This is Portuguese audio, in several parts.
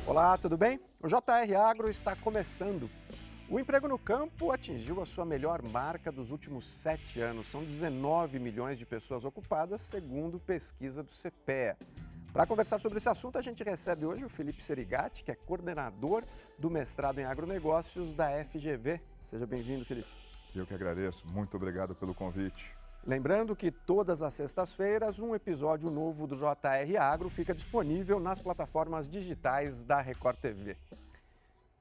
Olá, tudo bem? O JR Agro está começando. O emprego no campo atingiu a sua melhor marca dos últimos 7 anos. São 19 milhões de pessoas ocupadas, segundo pesquisa do CPEA. Para conversar sobre esse assunto, a gente recebe hoje o Felipe Serigati, que é coordenador do mestrado em agronegócios da FGV. Seja bem-vindo, Felipe. Eu que agradeço. Muito obrigado pelo convite. Lembrando que todas as sextas-feiras um episódio novo do JR Agro fica disponível nas plataformas digitais da Record TV.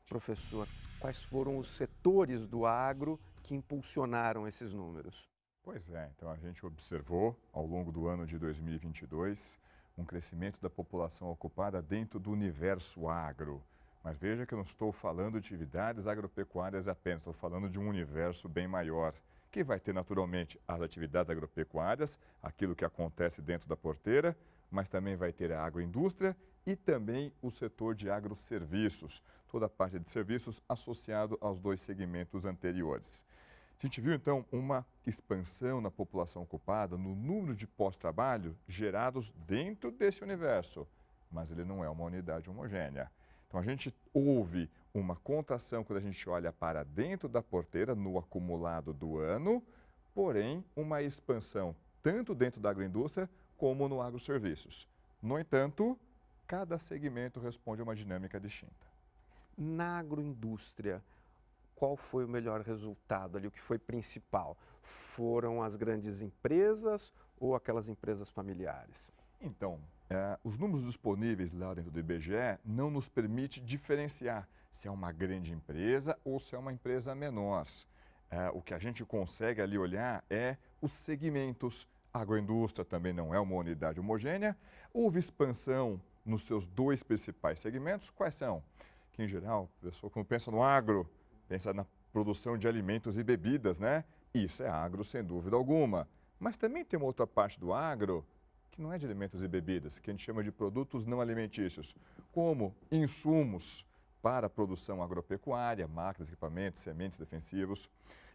Professor, quais foram os setores do agro que impulsionaram esses números? Pois é, então a gente observou ao longo do ano de 2022 um crescimento da população ocupada dentro do universo agro. Mas veja que eu não estou falando de atividades agropecuárias apenas, estou falando de um universo bem maior, que vai ter naturalmente as atividades agropecuárias, aquilo que acontece dentro da porteira, mas também vai ter a agroindústria e também o setor de agroserviços, toda a parte de serviços associado aos dois segmentos anteriores. A gente viu então uma expansão na população ocupada, no número de pós-trabalho gerados dentro desse universo, mas ele não é uma unidade homogênea. Então a gente houve uma contração quando a gente olha para dentro da porteira, no acumulado do ano, porém uma expansão tanto dentro da agroindústria como no agroserviços. No entanto, cada segmento responde a uma dinâmica distinta. Na agroindústria, qual foi o melhor resultado ali, o que foi principal? Foram as grandes empresas ou aquelas empresas familiares? Então, os números disponíveis lá dentro do IBGE não nos permite diferenciar se é uma grande empresa ou se é uma empresa menor. O que a gente consegue ali olhar é os segmentos. A agroindústria também não é uma unidade homogênea. Houve expansão nos seus dois principais segmentos. Quais são? Que, em geral, a pessoa, quando pensa no agro, pensa na produção de alimentos e bebidas, né? Isso é agro, sem dúvida alguma. Mas também tem uma outra parte do agro que não é de alimentos e bebidas, que a gente chama de produtos não alimentícios, como insumos para a produção agropecuária, máquinas, equipamentos, sementes defensivos,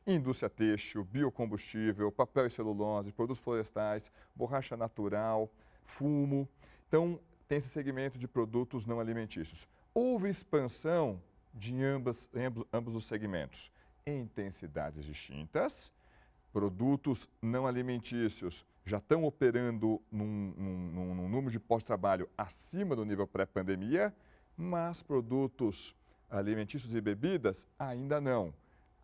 indústria têxtil, biocombustível, papel e celulose, produtos florestais, borracha natural, fumo. Então, tem esse segmento de produtos não alimentícios. Houve expansão de ambos os segmentos, em intensidades distintas. Produtos não alimentícios já estão operando num número de pós-trabalho acima do nível pré-pandemia, mas produtos alimentícios e bebidas ainda não.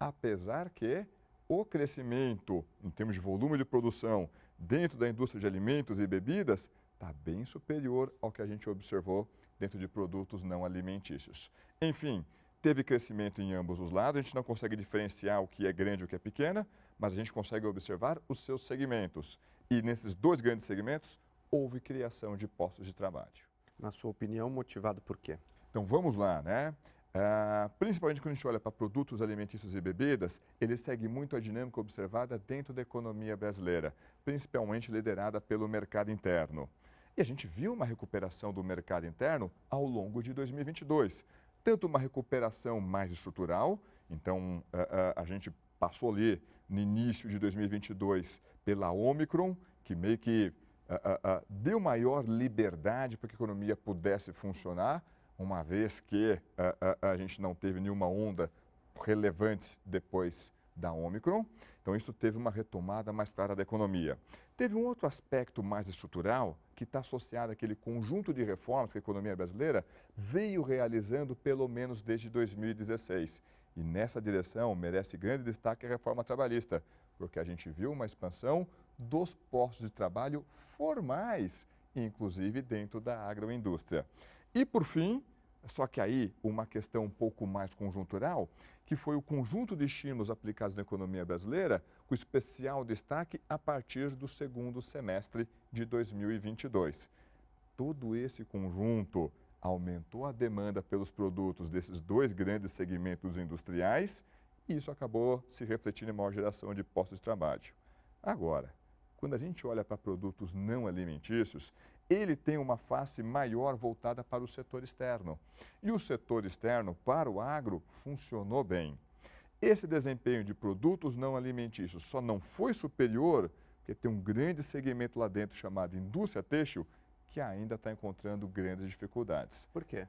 Apesar que o crescimento em termos de volume de produção dentro da indústria de alimentos e bebidas está bem superior ao que a gente observou dentro de produtos não alimentícios. Enfim, teve crescimento em ambos os lados, a gente não consegue diferenciar o que é grande e o que é pequena, mas a gente consegue observar os seus segmentos. E nesses dois grandes segmentos, houve criação de postos de trabalho. Na sua opinião, motivado por quê? Então vamos lá, né? Principalmente quando a gente olha para produtos alimentícios e bebidas, ele segue muito a dinâmica observada dentro da economia brasileira, principalmente liderada pelo mercado interno. E a gente viu uma recuperação do mercado interno ao longo de 2022. Tanto uma recuperação mais estrutural, então a gente passou ali no início de 2022 pela Omicron, que meio que deu maior liberdade para que a economia pudesse funcionar, uma vez que a gente não teve nenhuma onda relevante depois da Omicron. Então, isso teve uma retomada mais clara da economia. Teve um outro aspecto mais estrutural que está associado àquele conjunto de reformas que a economia brasileira veio realizando pelo menos desde 2016. E nessa direção merece grande destaque a reforma trabalhista, porque a gente viu uma expansão dos postos de trabalho formais, inclusive dentro da agroindústria. E por fim, só que aí uma questão um pouco mais conjuntural, que foi o conjunto de estímulos aplicados na economia brasileira, com especial destaque a partir do segundo semestre de 2022. Todo esse conjunto aumentou a demanda pelos produtos desses dois grandes segmentos industriais e isso acabou se refletindo em maior geração de postos de trabalho. Agora, quando a gente olha para produtos não alimentícios, ele tem uma face maior voltada para o setor externo. E o setor externo, para o agro, funcionou bem. Esse desempenho de produtos não alimentícios só não foi superior porque tem um grande segmento lá dentro chamado indústria têxtil que ainda está encontrando grandes dificuldades. Por quê?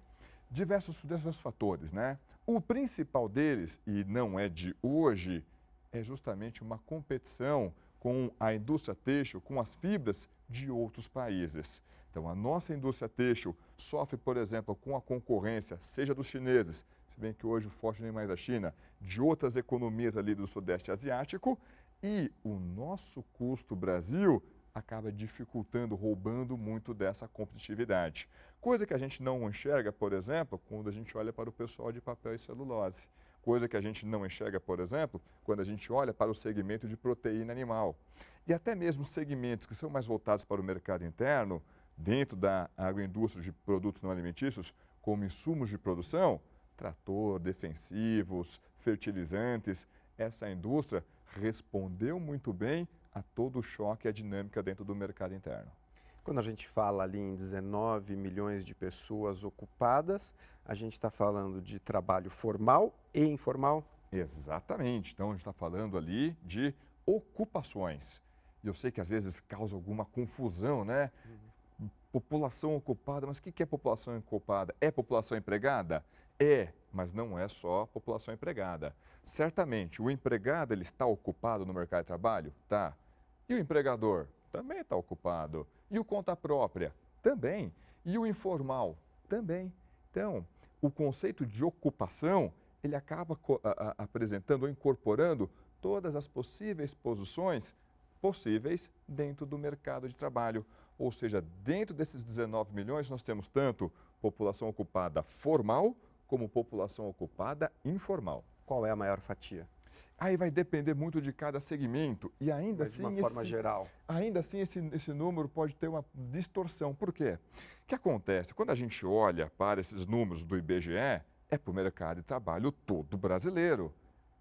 diversos fatores, né? O principal deles, e não é de hoje, é justamente uma competição com a indústria têxtil, com as fibras de outros países. Então, a nossa indústria têxtil sofre, por exemplo, com a concorrência, seja dos chineses, se bem que hoje o forte nem mais a China, de outras economias ali do Sudeste Asiático, e o nosso custo Brasil acaba dificultando, roubando muito dessa competitividade. Coisa que a gente não enxerga, por exemplo, quando a gente olha para o pessoal de papel e celulose. Coisa que a gente não enxerga, por exemplo, quando a gente olha para o segmento de proteína animal. E até mesmo segmentos que são mais voltados para o mercado interno, dentro da agroindústria de produtos não alimentícios, como insumos de produção, trator, defensivos, fertilizantes, essa indústria respondeu muito bem a todo o choque e a dinâmica dentro do mercado interno. Quando a gente fala ali em 19 milhões de pessoas ocupadas, a gente está falando de trabalho formal e informal? Exatamente. Então, a gente está falando ali de ocupações. E eu sei que às vezes causa alguma confusão, né? População ocupada, mas o que é população ocupada? É população empregada? É, mas não é só população empregada. Certamente, o empregado ele está ocupado no mercado de trabalho? Tá. E o empregador? Também está ocupado. E o conta própria? Também. E o informal? Também. Então, o conceito de ocupação, ele acaba apresentando ou incorporando todas as possíveis posições possíveis dentro do mercado de trabalho. Ou seja, dentro desses 19 milhões, nós temos tanto população ocupada formal, como população ocupada informal. Qual é a maior fatia? Aí vai depender muito de cada segmento e ainda Mas assim, de uma forma geral. ainda assim esse número pode ter uma distorção. Por quê? O que acontece? Quando a gente olha para esses números do IBGE, é para o mercado de trabalho todo brasileiro.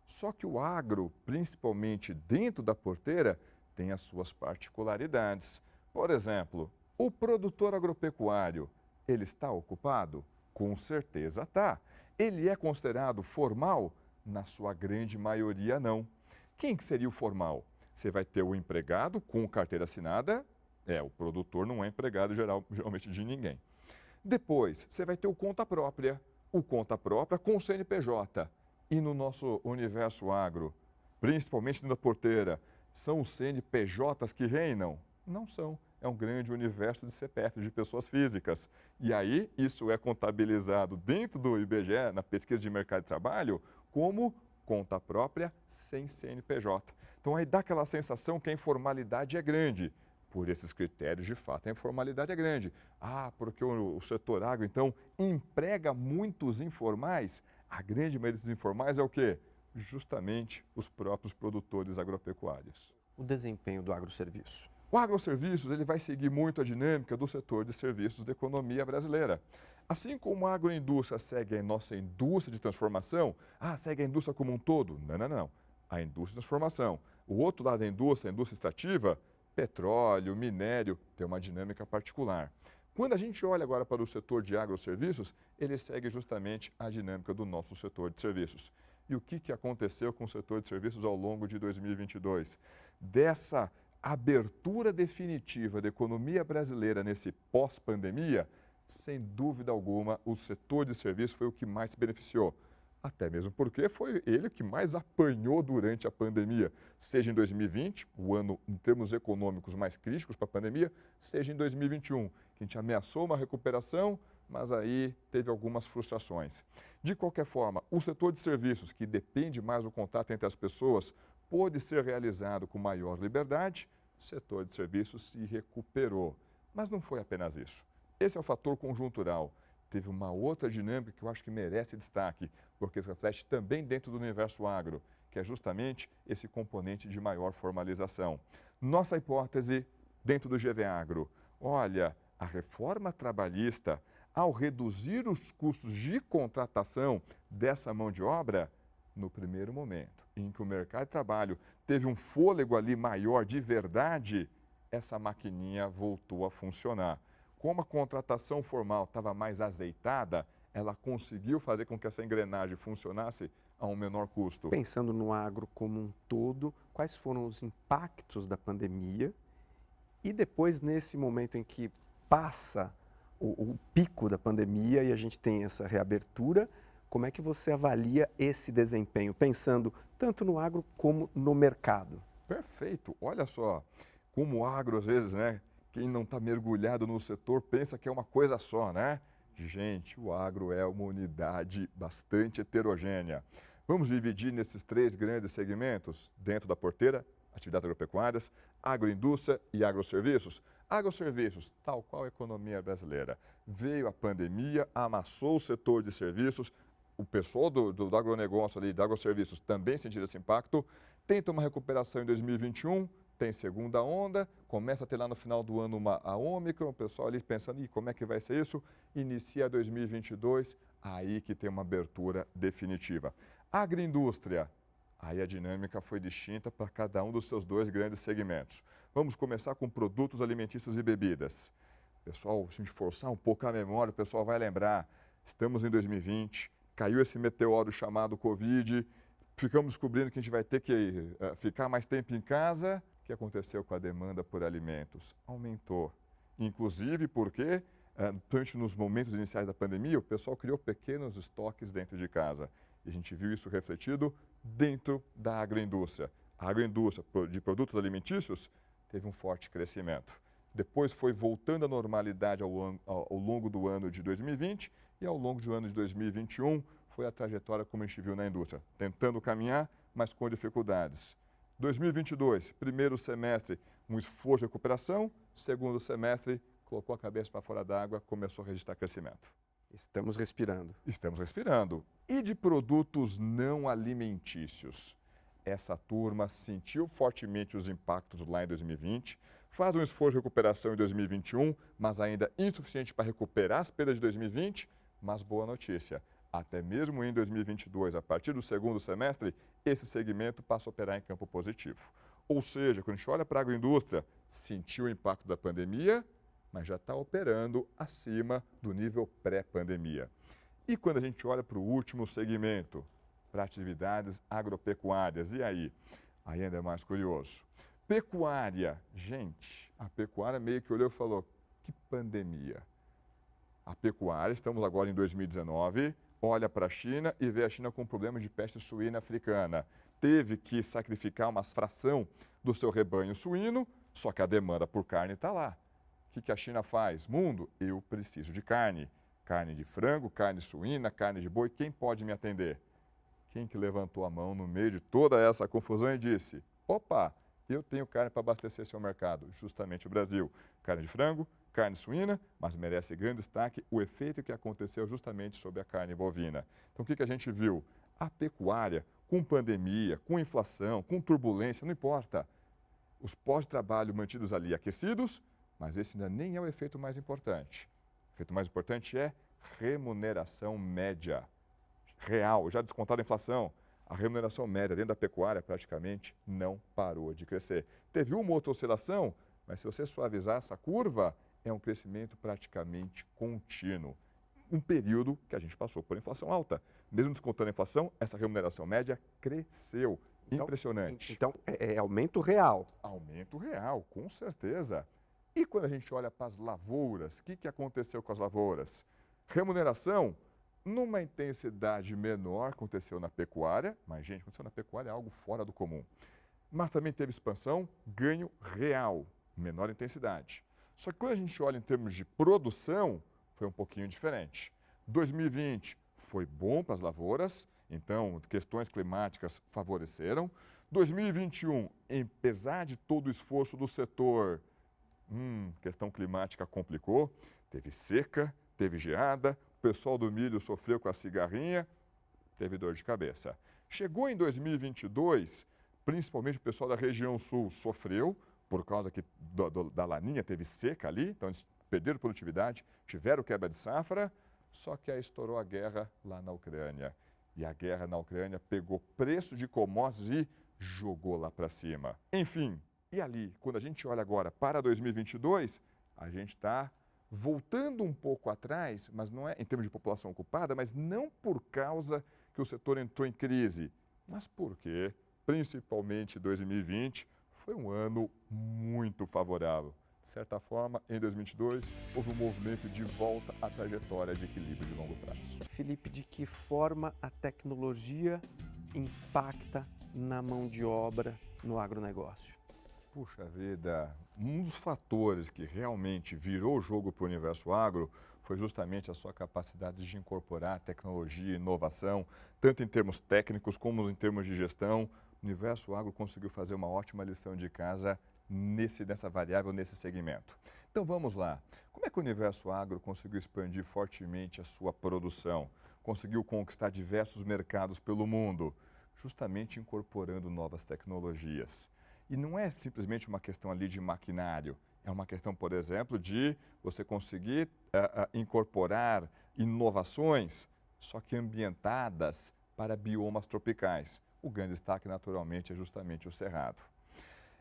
Só que o agro, principalmente dentro da porteira, tem as suas particularidades. Por exemplo, o produtor agropecuário, ele está ocupado? Com certeza está. Ele é considerado formal? Na sua grande maioria, não. Quem que seria o formal? Você vai ter o empregado com carteira assinada. O produtor não é empregado geralmente de ninguém. Depois, você vai ter o conta própria. O conta própria com CNPJ. E no nosso universo agro, principalmente na porteira, são os CNPJs que reinam? Não são. É um grande universo de CPFs, de pessoas físicas. E aí, isso é contabilizado dentro do IBGE, na pesquisa de mercado de trabalho, como conta própria sem CNPJ. Então, aí dá aquela sensação que a informalidade é grande. Por esses critérios, de fato, a informalidade é grande. Porque o setor agro, então, emprega muitos informais. A grande maioria dos informais é o quê? Justamente os próprios produtores agropecuários. O desempenho do agroserviço. O agroserviços ele vai seguir muito a dinâmica do setor de serviços da economia brasileira. Assim como a agroindústria segue a nossa indústria de transformação, segue a indústria como um todo? Não. A indústria de transformação. O outro lado da indústria, a indústria extrativa, petróleo, minério, tem uma dinâmica particular. Quando a gente olha agora para o setor de agroserviços, ele segue justamente a dinâmica do nosso setor de serviços. E o que aconteceu com o setor de serviços ao longo de 2022? Dessa abertura definitiva da economia brasileira nesse pós-pandemia, sem dúvida alguma, o setor de serviços foi o que mais se beneficiou. Até mesmo porque foi ele que mais apanhou durante a pandemia, seja em 2020, o ano em termos econômicos mais críticos para a pandemia, seja em 2021, que a gente ameaçou uma recuperação, mas aí teve algumas frustrações. De qualquer forma, o setor de serviços, que depende mais do contato entre as pessoas, pôde ser realizado com maior liberdade, o setor de serviços se recuperou. Mas não foi apenas isso. Esse é o fator conjuntural. Teve uma outra dinâmica que eu acho que merece destaque, porque se reflete também dentro do universo agro, que é justamente esse componente de maior formalização. Nossa hipótese dentro do GV Agro, olha, a reforma trabalhista, ao reduzir os custos de contratação dessa mão de obra, no primeiro momento em que o mercado de trabalho teve um fôlego ali maior de verdade, essa maquininha voltou a funcionar. Como a contratação formal estava mais azeitada, ela conseguiu fazer com que essa engrenagem funcionasse a um menor custo. Pensando no agro como um todo, quais foram os impactos da pandemia? E depois, nesse momento em que passa o pico da pandemia e a gente tem essa reabertura. Como é que você avalia esse desempenho, pensando tanto no agro como no mercado? Perfeito. Olha só, como o agro, às vezes, né? Quem não está mergulhado no setor pensa que é uma coisa só, né? Gente, o agro é uma unidade bastante heterogênea. Vamos dividir nesses três grandes segmentos dentro da porteira: atividades agropecuárias, agroindústria e agroserviços. Agroserviços, tal qual a economia brasileira. Veio a pandemia, amassou o setor de serviços, o pessoal do agronegócio ali, do agroserviços, também sentiu esse impacto. Tenta uma recuperação em 2021, tem segunda onda, começa a ter lá no final do ano a Ômicron, o pessoal ali pensando, e como é que vai ser isso? Inicia 2022, aí que tem uma abertura definitiva. Agroindústria, aí a dinâmica foi distinta para cada um dos seus dois grandes segmentos. Vamos começar com produtos alimentícios e bebidas. Pessoal, se a gente forçar um pouco a memória, o pessoal vai lembrar, estamos em 2020, caiu esse meteoro chamado Covid, ficamos descobrindo que a gente vai ter que ficar mais tempo em casa. O que aconteceu com a demanda por alimentos? Aumentou. Inclusive porque, durante nos momentos iniciais da pandemia, o pessoal criou pequenos estoques dentro de casa. E a gente viu isso refletido dentro da agroindústria. A agroindústria de produtos alimentícios teve um forte crescimento. Depois foi voltando à normalidade ao longo do ano de 2020 e ao longo do ano de 2021 foi a trajetória como a gente viu na indústria, tentando caminhar, mas com dificuldades. 2022, primeiro semestre, um esforço de recuperação, segundo semestre, colocou a cabeça para fora d'água, começou a registrar crescimento. Estamos respirando. Estamos respirando. E de produtos não alimentícios? Essa turma sentiu fortemente os impactos lá em 2020, faz um esforço de recuperação em 2021, mas ainda insuficiente para recuperar as perdas de 2020, mas boa notícia. Até mesmo em 2022, a partir do segundo semestre, esse segmento passa a operar em campo positivo. Ou seja, quando a gente olha para a agroindústria, sentiu o impacto da pandemia, mas já está operando acima do nível pré-pandemia. E quando a gente olha para o último segmento, para atividades agropecuárias, e aí? Aí ainda é mais curioso. Pecuária, gente, a pecuária meio que olhou e falou, que pandemia? A pecuária, estamos agora em 2019, olha para a China e vê a China com problemas de peste suína africana. Teve que sacrificar uma fração do seu rebanho suíno, só que a demanda por carne está lá. O que a China faz? Mundo, eu preciso de carne. Carne de frango, carne suína, carne de boi, quem pode me atender? Quem que levantou a mão no meio de toda essa confusão e disse, opa, eu tenho carne para abastecer seu mercado, justamente o Brasil. Carne de frango, carne suína, mas merece grande destaque o efeito que aconteceu justamente sobre a carne bovina. Então, o que a gente viu? A pecuária, com pandemia, com inflação, com turbulência, não importa. Os pós-trabalho mantidos ali aquecidos, mas esse ainda nem é o efeito mais importante. O efeito mais importante é remuneração média, real, já descontada a inflação. A remuneração média dentro da pecuária praticamente não parou de crescer. Teve uma outra oscilação, mas se você suavizar essa curva, é um crescimento praticamente contínuo. Um período que a gente passou por inflação alta. Mesmo descontando a inflação, essa remuneração média cresceu. Impressionante. Então, é aumento real. Aumento real, com certeza. E quando a gente olha para as lavouras, o que aconteceu com as lavouras? Remuneração, numa intensidade menor, aconteceu na pecuária, mas, gente, aconteceu na pecuária é algo fora do comum. Mas também teve expansão, ganho real, menor intensidade. Só que quando a gente olha em termos de produção, foi um pouquinho diferente. 2020 foi bom para as lavouras, então questões climáticas favoreceram. 2021, apesar de todo o esforço do setor, questão climática complicou, teve seca, teve geada, o pessoal do milho sofreu com a cigarrinha, teve dor de cabeça. Chegou em 2022, principalmente o pessoal da região sul sofreu, por causa da laninha, teve seca ali, então eles perderam produtividade, tiveram quebra de safra, só que aí estourou a guerra lá na Ucrânia. E a guerra na Ucrânia pegou preço de commodities e jogou lá para cima. Enfim, e ali, quando a gente olha agora para 2022, a gente está voltando um pouco atrás, mas não é em termos de população ocupada, mas não por causa que o setor entrou em crise, mas porque, principalmente 2020, foi um ano muito favorável. De certa forma, em 2022, houve um movimento de volta à trajetória de equilíbrio de longo prazo. Felipe, de que forma a tecnologia impacta na mão de obra no agronegócio? Puxa vida, um dos fatores que realmente virou o jogo para o universo agro foi justamente a sua capacidade de incorporar tecnologia e inovação, tanto em termos técnicos como em termos de gestão. O universo agro conseguiu fazer uma ótima lição de casa nessa variável, nesse segmento. Então vamos lá. Como é que o universo agro conseguiu expandir fortemente a sua produção? Conseguiu conquistar diversos mercados pelo mundo? Justamente incorporando novas tecnologias. E não é simplesmente uma questão ali de maquinário, é uma questão, por exemplo, de você conseguir incorporar inovações, só que ambientadas para biomas tropicais. O grande destaque, naturalmente, é justamente o cerrado.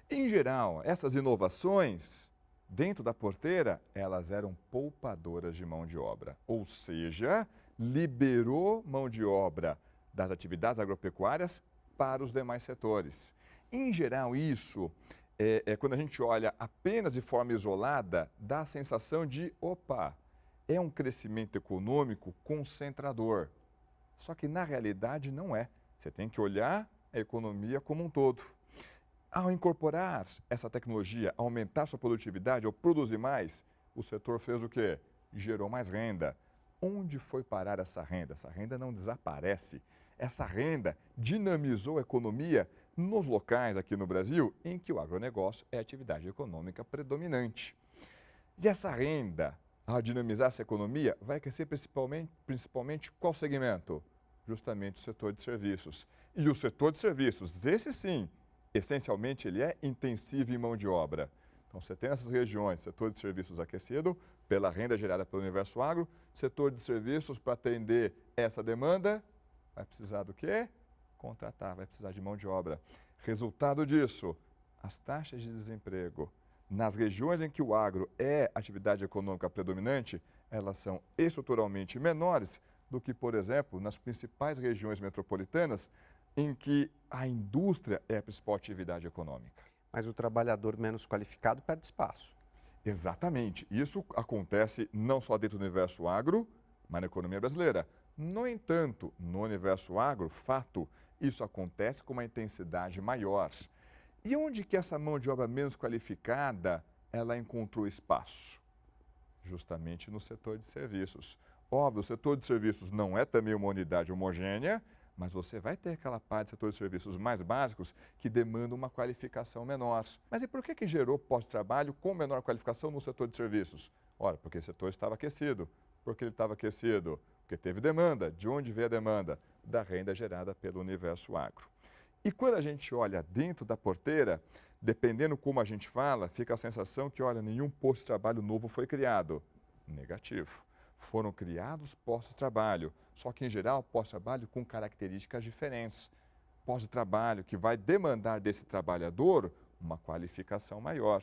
Em geral, essas inovações, dentro da porteira, elas eram poupadoras de mão de obra, ou seja, liberou mão de obra das atividades agropecuárias para os demais setores. Em geral, isso, quando a gente olha apenas de forma isolada, dá a sensação de, opa, é um crescimento econômico concentrador. Só que, na realidade, não é. Você tem que olhar a economia como um todo. Ao incorporar essa tecnologia, aumentar sua produtividade, ou produzir mais, o setor fez o quê? Gerou mais renda. Onde foi parar essa renda? Essa renda não desaparece. Essa renda dinamizou a economia nos locais aqui no Brasil em que o agronegócio é a atividade econômica predominante. E essa renda, ao dinamizar essa economia, vai crescer principalmente qual segmento? Justamente o setor de serviços. E o setor de serviços, esse sim, essencialmente ele é intensivo em mão de obra. Então você tem essas regiões, setor de serviços aquecido pela renda gerada pelo universo agro, setor de serviços para atender essa demanda, vai precisar do quê? Contratar, vai precisar de mão de obra. Resultado disso, as taxas de desemprego nas regiões em que o agro é atividade econômica predominante, elas são estruturalmente menores do que, por exemplo, nas principais regiões metropolitanas, em que a indústria é a principal atividade econômica. Mas o trabalhador menos qualificado perde espaço. Exatamente. Isso acontece não só dentro do universo agro, mas na economia brasileira. No entanto, no universo agro, fato, isso acontece com uma intensidade maior. E onde que essa mão de obra menos qualificada, ela encontrou espaço? Justamente no setor de serviços. Óbvio, o setor de serviços não é também uma unidade homogênea, mas você vai ter aquela parte do setor de serviços mais básicos que demanda uma qualificação menor. Mas e por que gerou pós-trabalho com menor qualificação no setor de serviços? Ora, porque o setor estava aquecido. Por que ele estava aquecido? Porque teve demanda. De onde veio a demanda? Da renda gerada pelo universo agro. E quando a gente olha dentro da porteira, dependendo como a gente fala, fica a sensação que, olha, nenhum posto de trabalho novo foi criado. Negativo. Foram criados postos de trabalho, só que, em geral, postos de trabalho com características diferentes. Posto de trabalho que vai demandar desse trabalhador uma qualificação maior.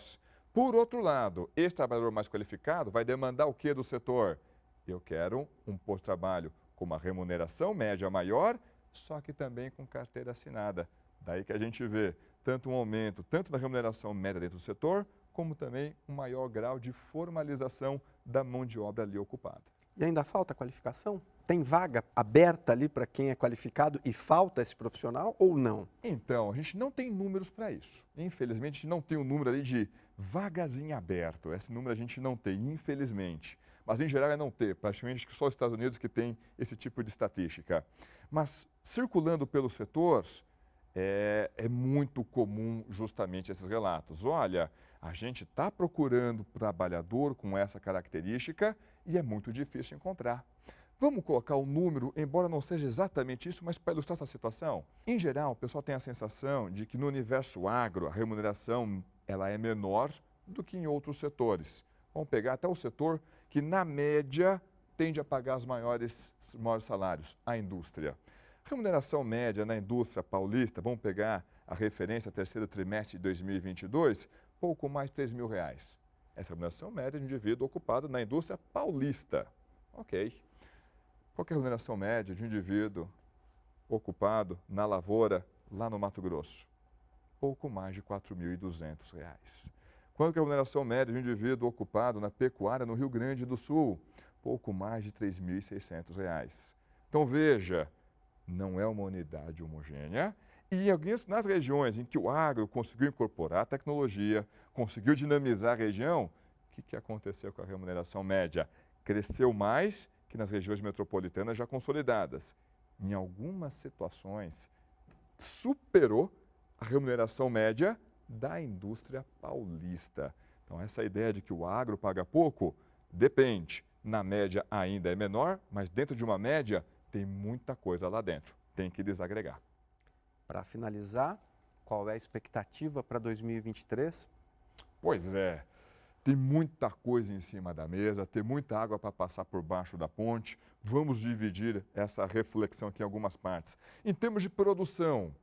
Por outro lado, esse trabalhador mais qualificado vai demandar o que do setor? Eu quero um posto de trabalho com uma remuneração média maior, só que também com carteira assinada. Daí que a gente vê tanto um aumento, tanto da remuneração média dentro do setor, como também um maior grau de formalização da mão de obra ali ocupada. E ainda falta qualificação? Tem vaga aberta ali para quem é qualificado e falta esse profissional ou não? Então, a gente não tem números para isso. Infelizmente, a gente não tem um número ali de vagas em aberto. Esse número a gente não tem, infelizmente. Mas, em geral, é não ter. Praticamente só os Estados Unidos que tem esse tipo de estatística. Mas, circulando pelo setor, é muito comum justamente esses relatos. Olha, a gente está procurando trabalhador com essa característica e é muito difícil encontrar. Vamos colocar o número, embora não seja exatamente isso, mas para ilustrar essa situação. Em geral, o pessoal tem a sensação de que no universo agro a remuneração ela é menor do que em outros setores. Vamos pegar até o setor que, na média, tende a pagar os maiores salários, a indústria. Remuneração média na indústria paulista, vamos pegar a referência terceiro trimestre de 2022, pouco mais de R$3.000. Essa remuneração média de um indivíduo ocupado na indústria paulista. Ok. Qual é a remuneração média de um indivíduo ocupado na lavoura lá no Mato Grosso? Pouco mais de R$4.200. Quanto que é a remuneração média de um indivíduo ocupado na pecuária no Rio Grande do Sul? Pouco mais de R$ 3.600. Então veja, não é uma unidade homogênea e nas regiões em que o agro conseguiu incorporar a tecnologia, conseguiu dinamizar a região, o que aconteceu com a remuneração média? Cresceu mais que nas regiões metropolitanas já consolidadas. Em algumas situações, superou a remuneração média da indústria paulista. Então, essa ideia de que o agro paga pouco, depende. Na média ainda é menor, mas dentro de uma média tem muita coisa lá dentro. Tem que desagregar. Para finalizar, qual é a expectativa para 2023? Pois é, tem muita coisa em cima da mesa, tem muita água para passar por baixo da ponte. Vamos dividir essa reflexão aqui em algumas partes. Em termos de produção,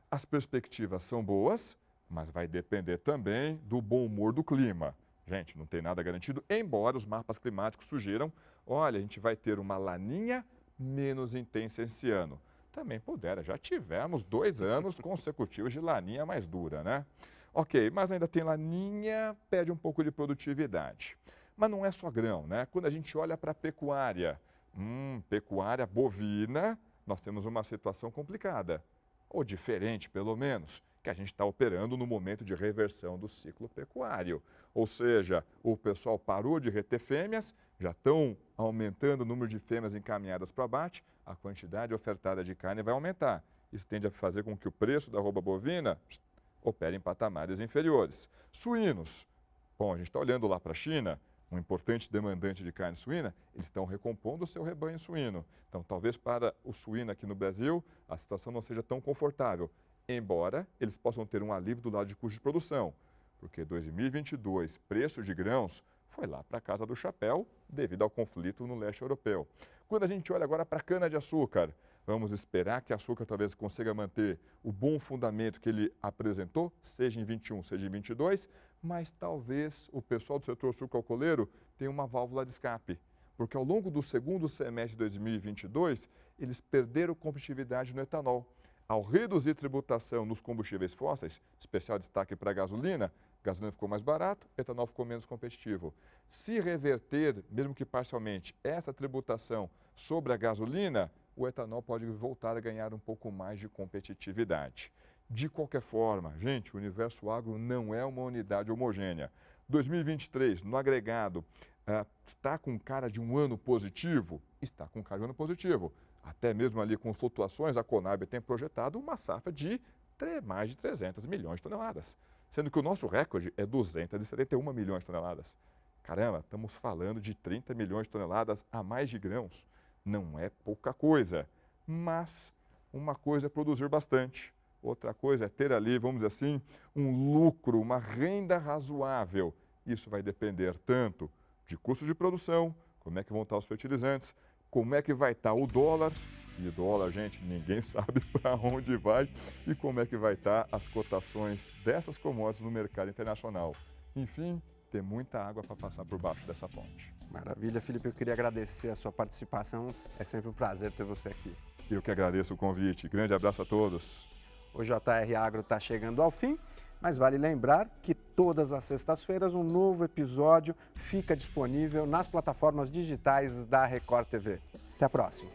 as perspectivas são boas, mas vai depender também do bom humor do clima. Gente, não tem nada garantido, embora os mapas climáticos sugiram, olha, a gente vai ter uma laninha menos intensa esse ano. Também pudera, já tivemos 2 anos consecutivos de laninha mais dura, né? Ok, mas ainda tem laninha, pede um pouco de produtividade. Mas não é só grão, né? Quando a gente olha para a pecuária, pecuária bovina, nós temos uma situação complicada, ou diferente pelo menos, que a gente está operando no momento de reversão do ciclo pecuário. Ou seja, o pessoal parou de reter fêmeas, já estão aumentando o número de fêmeas encaminhadas para abate, a quantidade ofertada de carne vai aumentar. Isso tende a fazer com que o preço da arroba bovina opere em patamares inferiores. Suínos. Bom, a gente está olhando lá para a China, um importante demandante de carne suína, eles estão recompondo o seu rebanho suíno. Então, talvez para o suíno aqui no Brasil, a situação não seja tão confortável, embora eles possam ter um alívio do lado de custo de produção, porque 2022, preço de grãos foi lá para a casa do chapéu devido ao conflito no leste europeu. Quando a gente olha agora para a cana-de-açúcar, vamos esperar que o açúcar talvez consiga manter o bom fundamento que ele apresentou, seja em 21, seja em 22, mas talvez o pessoal do setor sucroalcooleiro tenha uma válvula de escape, porque ao longo do segundo semestre de 2022, eles perderam competitividade no etanol. Ao reduzir tributação nos combustíveis fósseis, especial destaque para a gasolina ficou mais barato, etanol ficou menos competitivo. Se reverter, mesmo que parcialmente, essa tributação sobre a gasolina, o etanol pode voltar a ganhar um pouco mais de competitividade. De qualquer forma, gente, o universo agro não é uma unidade homogênea. 2023, no agregado, está com cara de um ano positivo? Está com cara de um ano positivo. Até mesmo ali com flutuações, a Conab tem projetado uma safra de mais de 300 milhões de toneladas, sendo que o nosso recorde é 271 milhões de toneladas. Caramba, estamos falando de 30 milhões de toneladas a mais de grãos. Não é pouca coisa, mas uma coisa é produzir bastante, outra coisa é ter ali, vamos dizer assim, um lucro, uma renda razoável. Isso vai depender tanto de custo de produção, como é que vão estar os fertilizantes, como é que vai estar o dólar, e dólar, gente, ninguém sabe para onde vai, e como é que vai estar as cotações dessas commodities no mercado internacional. Enfim, tem muita água para passar por baixo dessa ponte. Maravilha, Felipe, eu queria agradecer a sua participação, é sempre um prazer ter você aqui. Eu que agradeço o convite, grande abraço a todos. O JR Agro está chegando ao fim, mas vale lembrar que todas as sextas-feiras um novo episódio fica disponível nas plataformas digitais da Record TV. Até a próxima!